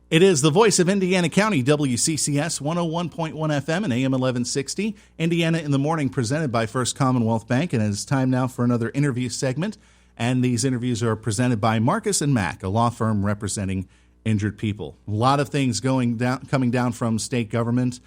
It is the voice of Indiana County, WCCS 101.1 FM and AM 1160. Indiana in the Morning, presented by First Commonwealth Bank. And it's time now for another interview segment. And these interviews are presented by Marcus & Mack, a law firm representing injured people. A lot of things coming down from state government,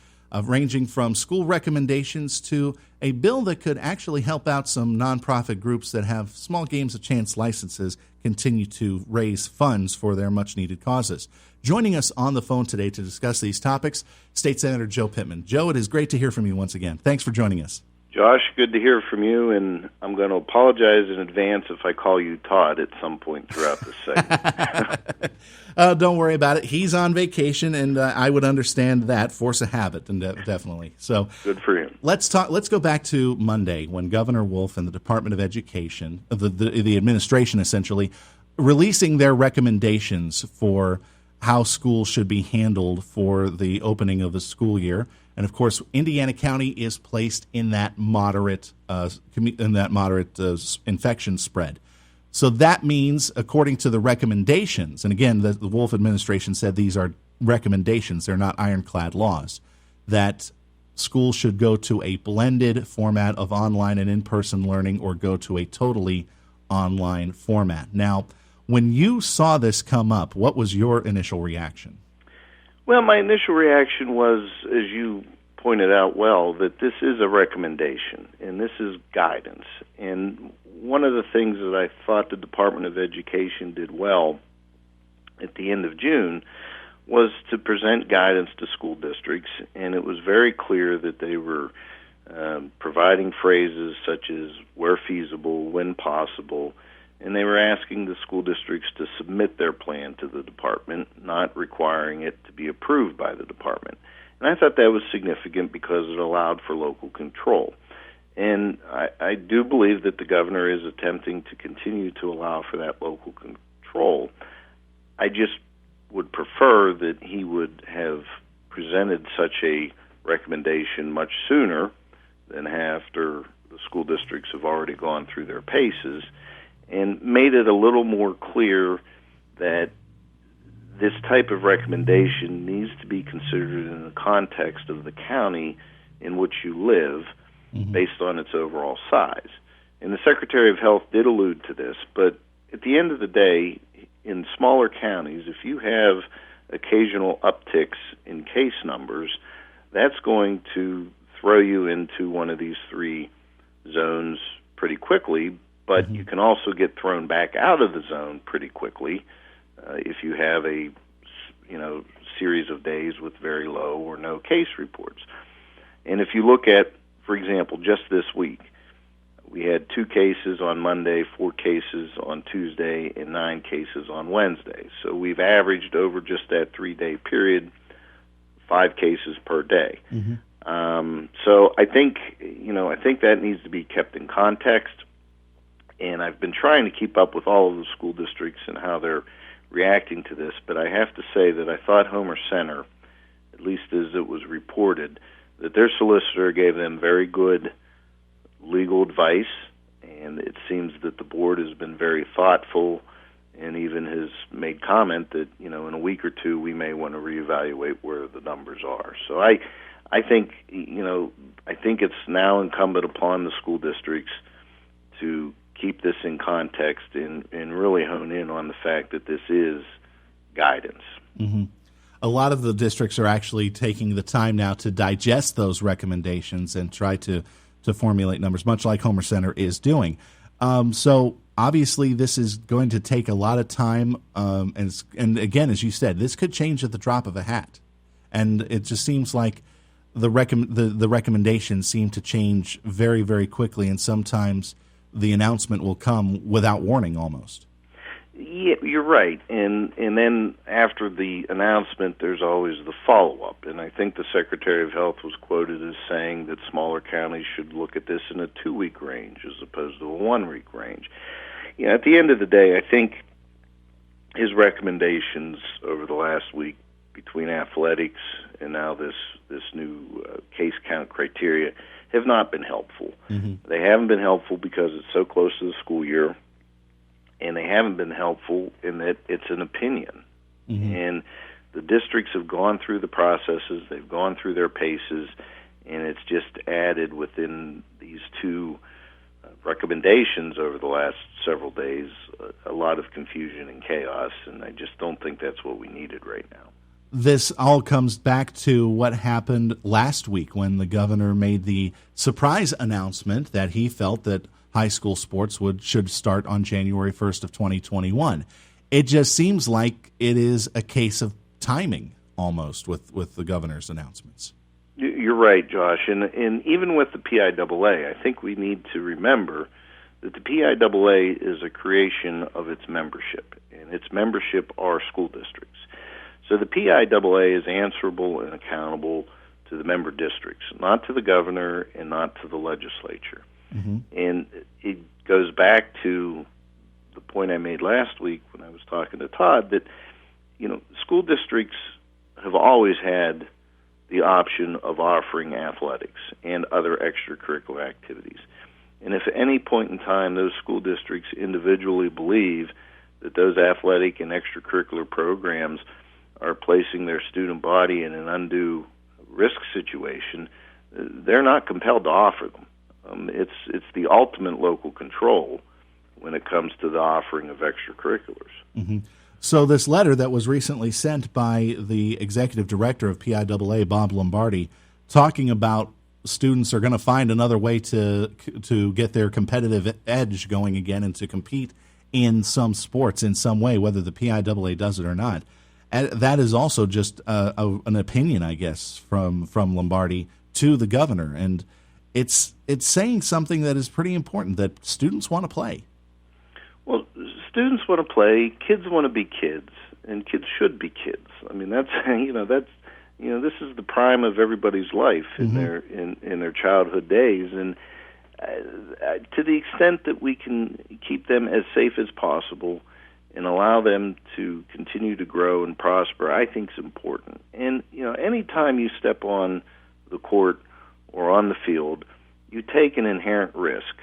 ranging from school recommendations to a bill that could actually help out some nonprofit groups that have small games of chance licenses continue to raise funds for their much-needed causes. Joining us on the phone today to discuss these topics, State Senator Joe Pittman. Joe, it is great to hear from you once again. Thanks for joining us. Josh, good to hear from you, and I'm going to apologize in advance if I call you Todd at some point throughout this segment. Don't worry about it. He's on vacation, and I would understand that. Force of habit, and definitely. So good for him. Let's go back to Monday when Governor Wolf and the Department of Education, the administration essentially, releasing their recommendations for how schools should be handled for the opening of the school year. And of course, Indiana County is placed in that moderate infection spread. So that means, according to the recommendations, and again, the Wolf administration said these are recommendations; they're not ironclad laws. That schools should go to a blended format of online and in-person learning, or go to a totally online format. Now, when you saw this come up, what was your initial reaction? Well, my initial reaction was, as you pointed out well, that this is a recommendation and this is guidance. And one of the things that I thought the Department of Education did well at the end of June was to present guidance to school districts, and it was very clear that they were providing phrases such as where feasible, when possible, and they were asking the school districts to submit their plan to the department, not requiring it to be approved by the department. And I thought that was significant because it allowed for local control. And I do believe that the governor is attempting to continue to allow for that local control. I just would prefer that he would have presented such a recommendation much sooner than after the school districts have already gone through their paces, and made it a little more clear that this type of recommendation needs to be considered in the context of the county in which you live, based on its overall size. And the Secretary of Health did allude to this, but at the end of the day, in smaller counties, if you have occasional upticks in case numbers, that's going to throw you into one of these three zones pretty quickly, but you can also get thrown back out of the zone pretty quickly if you have a series of days with very low or no case reports. And if you look at, for example, just this week, we had 2 cases on Monday, 4 cases on Tuesday, and 9 cases on Wednesday. So we've averaged over just that 3-day period 5 cases per day. So I think that needs to be kept in context. And I've been trying to keep up with all of the school districts and how they're reacting to this, but I have to say that I thought Homer Center, at least as it was reported, that their solicitor gave them very good legal advice, and it seems that the board has been very thoughtful and even has made comment that, in a week or two we may want to reevaluate where the numbers are. So I think it's now incumbent upon the school districts to keep this in context and really hone in on the fact that this is guidance. A lot of the districts are actually taking the time now to digest those recommendations and try to formulate numbers, much like Homer Center is doing. So obviously this is going to take a lot of time, and again, as you said, this could change at the drop of a hat. And it just seems like the recommendations seem to change very, very quickly, and sometimes the announcement will come without warning almost. Yeah, you're right. And then after the announcement, there's always the follow-up. And I think the Secretary of Health was quoted as saying that smaller counties should look at this in a 2-week range as opposed to a 1-week range. At the end of the day, I think his recommendations over the last week between athletics and now this new case count criteria have not been helpful. They haven't been helpful because it's so close to the school year, and they haven't been helpful in that it's an opinion. And the districts have gone through the processes, they've gone through their paces, and it's just added within these two recommendations over the last several days a lot of confusion and chaos, and I just don't think that's what we needed right now. This all comes back to what happened last week when the governor made the surprise announcement that he felt that high school sports should start on January 1st of 2021. It just seems like it is a case of timing almost with the governor's announcements. You're right, Josh, and even with the PIAA, I think we need to remember that the PIAA is a creation of its membership, and its membership are school districts. So the PIAA is answerable and accountable to the member districts, not to the governor and not to the legislature. Mm-hmm. And it goes back to the point I made last week when I was talking to Todd that, school districts have always had the option of offering athletics and other extracurricular activities. And if at any point in time those school districts individually believe that those athletic and extracurricular programs are placing their student body in an undue risk situation, they're not compelled to offer them. It's the ultimate local control when it comes to the offering of extracurriculars. Mm-hmm. So this letter that was recently sent by the executive director of PIAA, Bob Lombardi, talking about students are going to find another way to get their competitive edge going again and to compete in some sports in some way, whether the PIAA does it or not. That is also just an opinion, I guess, from Lombardi to the governor, and it's saying something that is pretty important, that students want to play. Well, students want to play. Kids want to be kids, and kids should be kids. I mean, this is the prime of everybody's life in their childhood days, and to the extent that we can keep them as safe as possible and allow them to continue to grow and prosper, I think is important. And any time you step on the court or on the field, you take an inherent risk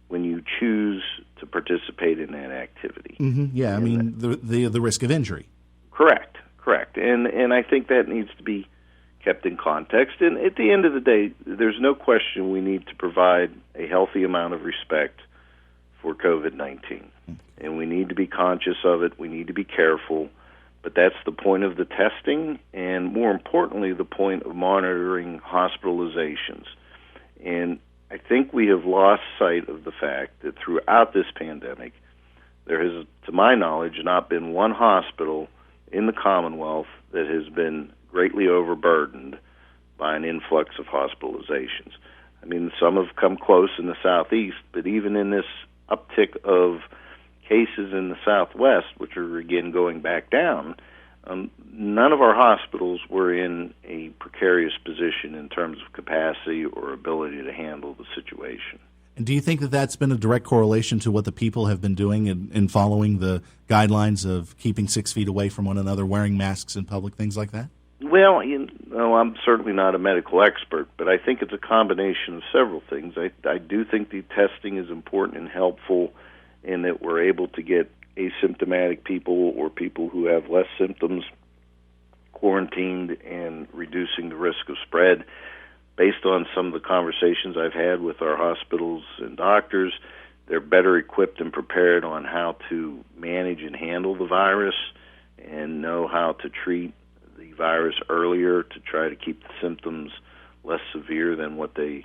when you choose to participate in that activity. Mm-hmm. Yeah, I mean the risk of injury. Correct. And I think that needs to be kept in context. And at the end of the day, there's no question we need to provide a healthy amount of respect for COVID-19. And we need to be conscious of it. We need to be careful. But that's the point of the testing, and more importantly, the point of monitoring hospitalizations. And I think we have lost sight of the fact that throughout this pandemic, there has, to my knowledge, not been one hospital in the Commonwealth that has been greatly overburdened by an influx of hospitalizations. I mean, some have come close in the Southeast, but even in this uptick of cases in the Southwest, which are again going back down, none of our hospitals were in a precarious position in terms of capacity or ability to handle the situation. And do you think that that's been a direct correlation to what the people have been doing in following the guidelines of keeping 6 feet away from one another, wearing masks in public, things like that? Well, I'm certainly not a medical expert, but I think it's a combination of several things. I do think the testing is important and helpful in that we're able to get asymptomatic people or people who have less symptoms quarantined and reducing the risk of spread. Based on some of the conversations I've had with our hospitals and doctors, they're better equipped and prepared on how to manage and handle the virus and know how to treat the virus earlier to try to keep the symptoms less severe than what they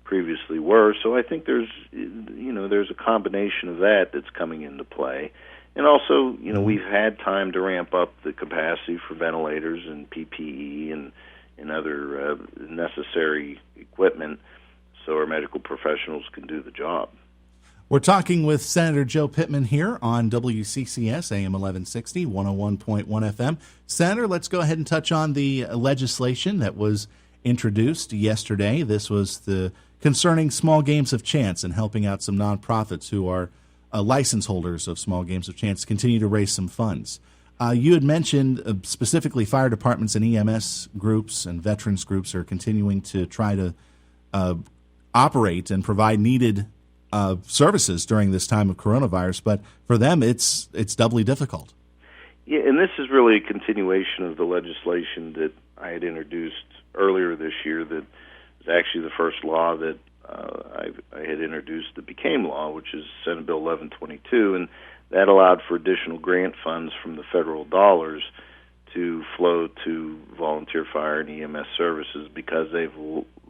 previously were. So I think there's a combination of that that's coming into play. And also, we've had time to ramp up the capacity for ventilators and PPE and other necessary equipment so our medical professionals can do the job. We're talking with Senator Joe Pittman here on WCCS AM 1160, 101.1 FM. Senator, let's go ahead and touch on the legislation that was introduced yesterday. This was concerning small games of chance and helping out some nonprofits who are license holders of small games of chance to continue to raise some funds. You had mentioned specifically fire departments and EMS groups and veterans groups are continuing to try to operate and provide needed services during this time of coronavirus, but for them it's doubly difficult. Yeah, and this is really a continuation of the legislation that I had introduced earlier this year that is actually the first law that I had introduced that became law, which is Senate Bill 1122, and that allowed for additional grant funds from the federal dollars to flow to volunteer fire and EMS services because they've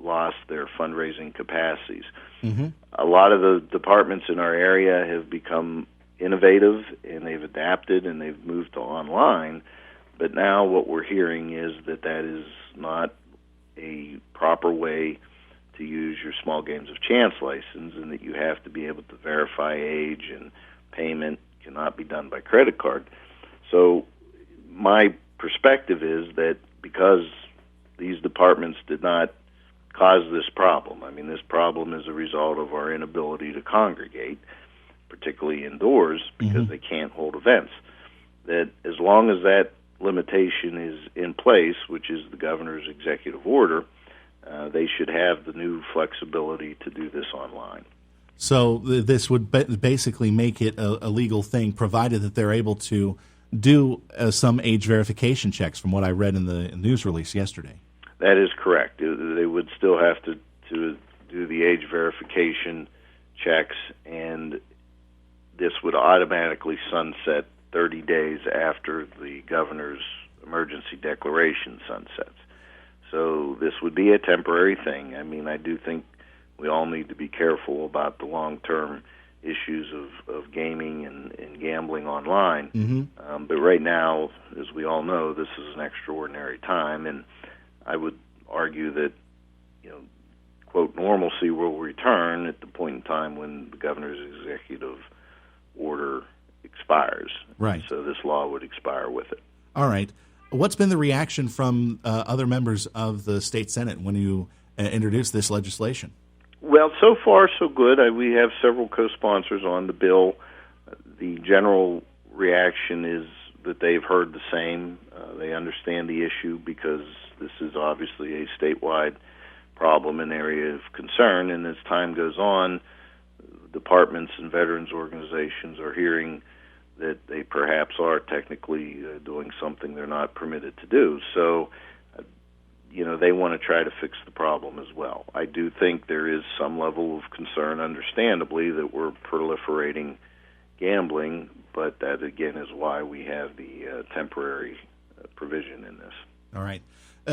lost their fundraising capacities. Mm-hmm. A lot of the departments in our area have become innovative, and they've adapted, and they've moved to online, but now what we're hearing is that is not a proper way to use your small games of chance license, and that you have to be able to verify age, and payment cannot be done by credit card. So my perspective is that because these departments did not cause this problem, I mean, this problem is a result of our inability to congregate, particularly indoors, because they can't hold events, that as long as that limitation is in place, which is the governor's executive order, they should have the new flexibility to do this online. So this would basically make it a legal thing, provided that they're able to do some age verification checks, from what I read in the news release yesterday. That is correct. They would still have to do the age verification checks, and this would automatically sunset 30 days after the governor's emergency declaration sunsets. So this would be a temporary thing. I mean, I do think we all need to be careful about the long-term issues of gaming and gambling online. Mm-hmm. But right now, as we all know, this is an extraordinary time, and I would argue that, quote, normalcy will return at the point in time when the governor's executive order expires. Right. So this law would expire with it. All right. What's been the reaction from other members of the state Senate when you introduced this legislation? Well, so far so good. We have several co-sponsors on the bill. The general reaction is that they've heard the same. They understand the issue because this is obviously a statewide problem, an area of concern, and as time goes on, departments and veterans organizations are hearing that they perhaps are technically doing something they're not permitted to do. So, they want to try to fix the problem as well. I do think there is some level of concern, understandably, that we're proliferating gambling, but that, again, is why we have the temporary provision in this. All right.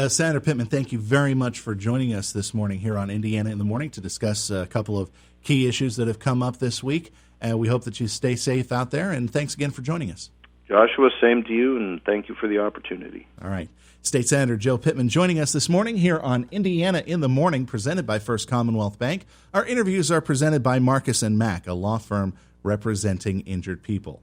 Senator Pittman, thank you very much for joining us this morning here on Indiana in the Morning to discuss a couple of key issues that have come up this week. We hope that you stay safe out there, and thanks again for joining us. Joshua, same to you, and thank you for the opportunity. All right. State Senator Joe Pittman joining us this morning here on Indiana in the Morning, presented by First Commonwealth Bank. Our interviews are presented by Marcus & Mack, a law firm representing injured people.